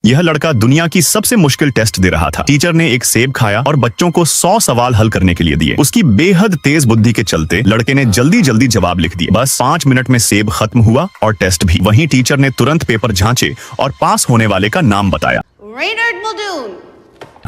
यह लड़का दुनिया की सबसे मुश्किल टेस्ट दे रहा था। टीचर ने एक सेब खाया और बच्चों को 100 सवाल हल करने के लिए दिए। उसकी बेहद तेज बुद्धि के चलते लड़के ने जल्दी जल्दी जवाब लिख दिए। बस 5 मिनट में सेब खत्म हुआ और टेस्ट भी। वहीं टीचर ने तुरंत पेपर जांचे और पास होने वाले का नाम बताया। रेनर्ड मल्डून।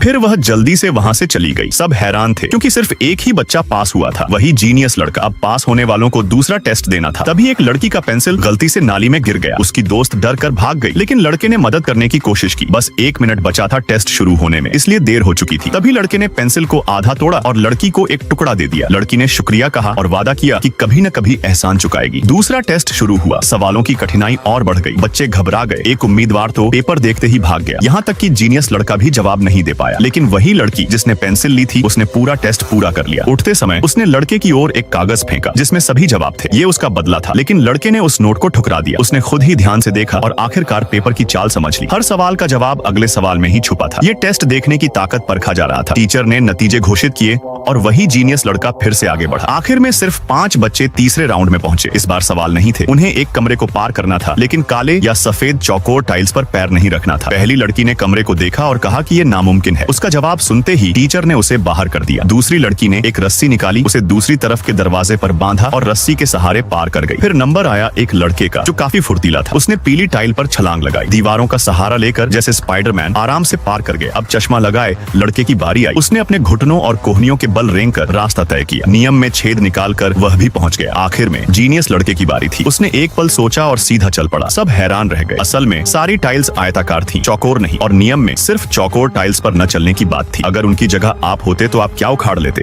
फिर वह जल्दी से वहां से चली गई। सब हैरान थे क्योंकि सिर्फ एक ही बच्चा पास हुआ था, वही जीनियस लड़का। अब पास होने वालों को दूसरा टेस्ट देना था। तभी एक लड़की का पेंसिल गलती से नाली में गिर गया। उसकी दोस्त डर कर भाग गई, लेकिन लड़के ने मदद करने की कोशिश की। बस 1 मिनट बचा था टेस्ट शुरू होने में, इसलिए देर हो चुकी थी। तभी लड़के ने पेंसिल को आधा तोड़ा और लड़की को एक टुकड़ा दे दिया। लड़की ने शुक्रिया कहा और वादा किया कि कभी न कभी एहसान चुकाएगी। दूसरा टेस्ट शुरू हुआ। सवालों की कठिनाई और बढ़ गई। बच्चे घबरा गए। एक उम्मीदवार तो पेपर देखते ही भाग गया। यहाँ तक कि जीनियस लड़का भी जवाब नहीं दे पाया। लेकिन वही लड़की जिसने पेंसिल ली थी, उसने पूरा टेस्ट पूरा कर लिया। उठते समय उसने लड़के की ओर एक कागज फेंका जिसमें सभी जवाब थे। ये उसका बदला था, लेकिन लड़के ने उस नोट को ठुकरा दिया। उसने खुद ही ध्यान से देखा और आखिरकार पेपर की चाल समझ ली। हर सवाल का जवाब अगले सवाल में ही छुपा था। ये टेस्ट देखने की ताकत परखा जा रहा था। टीचर ने नतीजे घोषित किए और वही जीनियस लड़का फिर से आगे बढ़ा। आखिर में सिर्फ 5 बच्चे तीसरे राउंड में पहुंचे। इस बार सवाल नहीं थे। उन्हें एक कमरे को पार करना था, लेकिन काले या सफेद चौकोर टाइल्स पर पैर नहीं रखना था। पहली लड़की ने कमरे को देखा और कहा कि ये नामुमकिन है। उसका जवाब सुनते ही टीचर ने उसे बाहर कर दिया। दूसरी लड़की ने एक रस्सी निकाली, उसे दूसरी तरफ के दरवाजे पर बांधा और रस्सी के सहारे पार कर गई। फिर नंबर आया एक लड़के का जो काफी फुर्तीला था। उसने पीली टाइल पर छलांग लगाई। दीवारों का सहारा लेकर जैसे स्पाइडरमैन आराम से पार कर गए। अब चश्मा लगाए लड़के की बारी आई। उसने अपने घुटनों और कोहनियों के बल रेंग कर रास्ता तय किया। नियम में छेद निकालकर वह भी पहुंच गया। आखिर में जीनियस लड़के की बारी थी। उसने एक पल सोचा और सीधा चल पड़ा। सब हैरान रह गए। असल में सारी टाइल्स आयताकार थी, चौकोर नहीं, और नियम में सिर्फ चौकोर टाइल्स पर न चलने की बात थी। अगर उनकी जगह आप होते तो आप क्या उखाड़ लेते।